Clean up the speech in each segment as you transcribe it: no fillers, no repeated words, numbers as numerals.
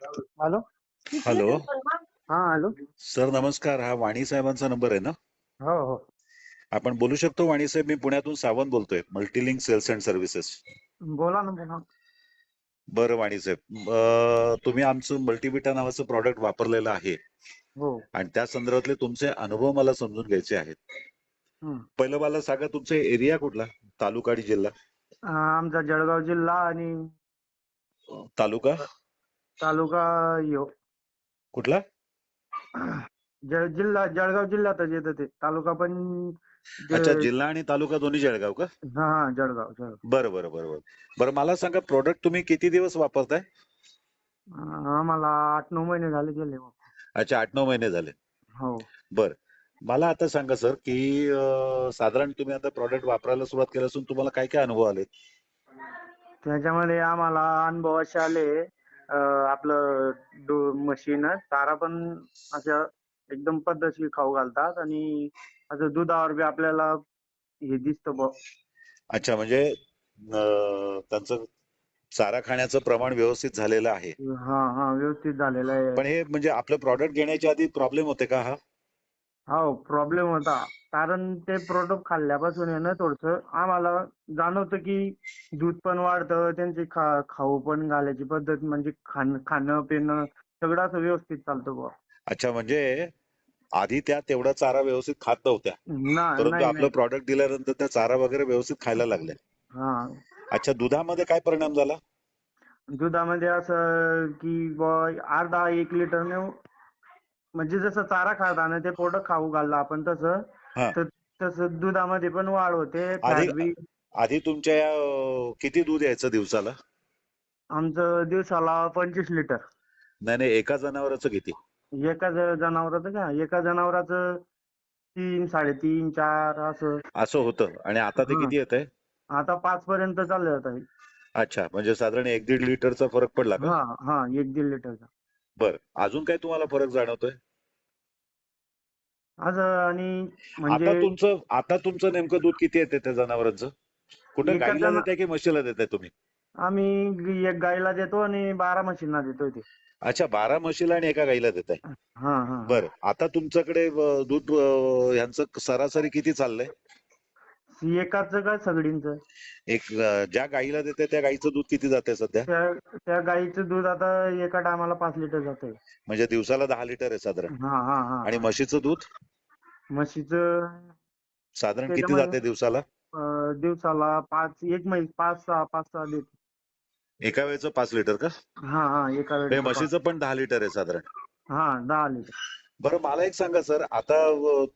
Hello. Hello. हा hello. Sir नमस्कार. हा वाणी साहेबांचा नंबर आहे ना? हो हो. आपण बोलू शकतो? वाणी साहेब, मी पुण्यातून सावंत बोलतोय, मल्टीलिंक सेल्स अँड सर्व्हिसेस. बोला ना बोला. बरं वाणी साहेब, तुम्ही आमचं मल्टीविटा नावाचं प्रॉडक्ट वापरलेलं आहे हो. आणि त्या संदर्भातले तुमचे अनुभव मला समजून घ्यायचे आहेत. हम्म. पहिलं मला सांगा, तुमचा एरिया कुठला, तालुका आणि जिल्हा? आमचा जळगाव जिल्हा आणि तालुका तालुका यो कुठला? जिल्हा जळगाव जिल्ह्यातच येतं ते. तालुका पण अच्छा, जे- जिल्हा आणि तालुका दोन्ही जळगाव का? हा हा, जळगाव जळगाव. बरं बरं बरं बरं. बरं मला सांगा, प्रोडक्ट तुम्ही किती दिवस वापरताय? आम्हाला 8-9 महिने झाले गेले बाबा. अच्छा, 8-9 महिने झाले. हो. बर, मला आता सांगा सर, की साधारण तुम्ही आता प्रॉडक्ट वापरायला सुरुवात केली असून तुम्हाला काय काय अनुभव आले? त्याच्यामध्ये आम्हाला अनुभव असे आले, आपलं मशीन चारा पण असं एकदम पद्धतशीर खाऊ घालतात आणि असं दुधावर बी आपल्याला हे दिसतं बुवा. अच्छा, म्हणजे त्यांचं चारा खाण्याचं प्रमाण व्यवस्थित झालेलं आहे. हा हा, व्यवस्थित झालेलं आहे. पण हे म्हणजे आपलं प्रॉडक्ट घेण्याच्या आधी प्रॉब्लेम होते का हा? हो, प्रॉब्लेम होता. कारण ते प्रोडक्ट खाल्ल्यापासून आहे ना, थोडंसं आम्हाला जाणवतं की दूध पण वाढतं, त्यांची खाऊ पण घालायची पद्धत म्हणजे खाणं पिणं सगळं असं व्यवस्थित चालतं बुवा. अच्छा, म्हणजे आधी त्या तेवढा चारा व्यवस्थित खात नव्हत्या, परंतु नाही आपलं नाही. प्रॉडक्ट दिल्यानंतर त्या चारा वगैरे व्यवस्थित खायला लागल्या. हा. अच्छा, दुधामध्ये काय परिणाम झाला? दुधामध्ये असं की बुवा अर्धा 1 लिटरने म्हणजे जसं चारा खाताना ते प्रोडक्ट खाऊ घाललं आपण तसं, हा. तर तसं दुधामध्ये पण वाढ होते, आधी फॅट बी. आधी तुमच्या किती दूध यायचं दिवसाला? आमचं दिवसाला 25 लिटर. नाही नाही, एका जनावराचं किती? एका जनावराचं का? एका जनावराचं 3, 3.5, 4 असं. असं होतं आणि आता ते हां. किती येत आहे? आता 5 पर्यंत चाललं जात आहे. अच्छा, म्हणजे साधारण 1-1.5 लिटरचा फरक पडला का? हां, हां. 1-1.5 लिटरचा. बरं, अजून काय तुम्हाला फरक जाणवतोय? असं आणि आता म्हणजे तुमचं आता तुमचं नेमकं दूध किती येते त्या जनावरांचं? कुठं एका गाईला देताय की म्हशीला देताय तुम्ही? आम्ही एक गाईला देतो आणि 12 म्हशींना देतोय ते. अच्छा, 12 म्हशीला आणि एका गाईला देताय. हां, हां, हां. बरं, आता तुमच्याकडे दूध ह्यांचं सरासरी किती चाललंय? एकाचं का सगळींचं? एक ज्या गाईला देताय त्या गाईचं दूध किती जातंय सध्या? त्या त्या गाईचं दूध आता एका टायमाला 5 लिटर जातंय. म्हणजे दिवसाला 10 लिटर आहे साधारण. हां, हां, हां, आणि हां. म्हशीचं दूध म्हशीचं साधारण किती त्याच्यामध्ये जाते दिवसाला? दिवसाला 5 एक म्हैस 5-6 5-6 देते. एका वेळेचं 5 लिटर का? हां, हां. एका हे वेळेचं 5. म्हशीचं पण 10 लिटर आहे साधारण. हां, 10 लिटर. बरं मला एक सांगा सर, आता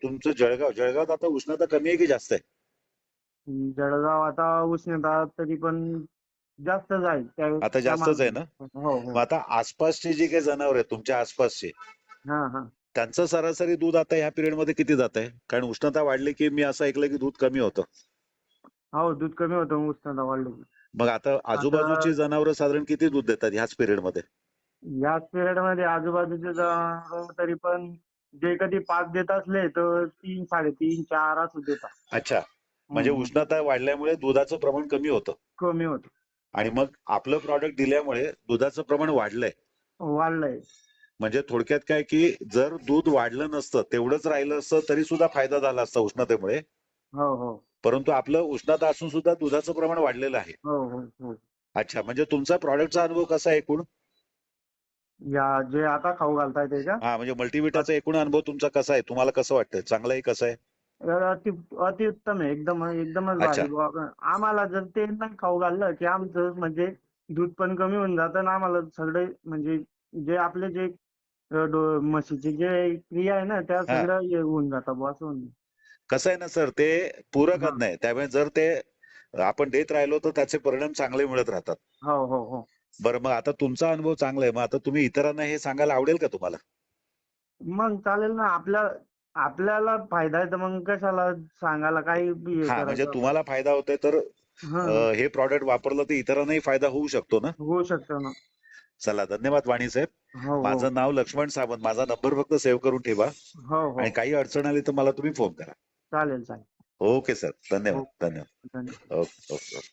तुमचं जळगावात आता उष्णता कमी आहे की जास्त आहे? जळगाव आता उष्णता तरी पण जास्तच आहे. त्या आता त्या जास्तच आहे ना? हो, मग हो. आता आसपासची जी काही जनावर आहेत तुमच्या आसपासचे, हां, हां. त्यांचं सरासरी दूध आता ह्या पिरियड मध्ये किती जात आहे? कारण उष्णता वाढली की मी असं ऐकलं की दूध कमी होतं. हो, दूध कमी होतं उष्णता वाढली की. मग आता आता आजूबाजूची जनावरं साधारण किती दूध देतात ह्याच पिरियड मध्ये? याच पिरियडमध्ये आजूबाजूचे जनावरं तरी पण जे कधी 5 देत असले तर 3, 3.5, 4 असं देतात. अच्छा, म्हणजे हं, हं. उष्णता वाढल्यामुळे दुधाचं प्रमाण कमी होतं कमी होतं. आणि मग आपलं प्रॉडक्ट दिल्यामुळे दुधाचं प्रमाण वाढलंय. वाढलंय. म्हणजे थोडक्यात काय, की जर दूध वाढलं नसतं, तेवढंच राहिलं असतं तरी सुद्धा फायदा झाला असता उष्णतेमुळे. हो, हो. परंतु आपलं उष्णता असून सुद्धा दुधाचं प्रमाण वाढलेलं आहे. हो, हो, हो. अच्छा, म्हणजे तुमचा प्रॉडक्टचा अनुभव कसा आहे एकूण? या जे आता खाऊ घालताय ते का? हा, म्हणजे मल्टीविटाचा एकूण अनुभव तुमचा कसा आहे? तुम्हाला कसं वाटतंय? चांगला आहे, कसं आहे? अति अतिउत्तम आहे. एकदमच अच्छा. भारी बुवा. आम्हाला जर ते नाही खाऊ घाललं, की आमचं म्हणजे दूध पण कमी होऊन जातं आणि आम्हाला सगळे म्हणजे जे आपले जे म्हशीची जे क्रिया आहे ना, त्या हा, सगळ्या हे होऊन जातात बुवा असं म्हणणं. कसं आहे ना सर, ते पूरकच हां. नाही. त्यामुळे जर ते आपण देत राहिलो तर त्याचे परिणाम चांगले मिळत राहतात. हो, हो, हो. बरं, मग आता तुमचा अनुभव चांगला आहे. मग आता तुम्ही इतरांना हे सांगायला आवडेल का तुम्हाला? मग चालेल ना. आपल्याला फायदा आहे तर मग कशाला सांगायला काही बी हे हा, म्हणजे करायचं आपण. तुम्हाला फायदा होतोय तर हां. हे प्रॉडक्ट वापरलं तर इतरांनाही फायदा होऊ शकतो ना? होऊ शकतं ना. चला, धन्यवाद वाणी साहेब. हो, हो. माझं नाव लक्ष्मण सावंत. माझा नंबर फक्त सेव्ह करून ठेवा हो, हो. आणि काही अडचण आली तर मला तुम्ही फोन करा. चालेल, चालेल. ओके सर, धन्यवाद हो. धन्यवाद. धन्यवाद. Okay okay.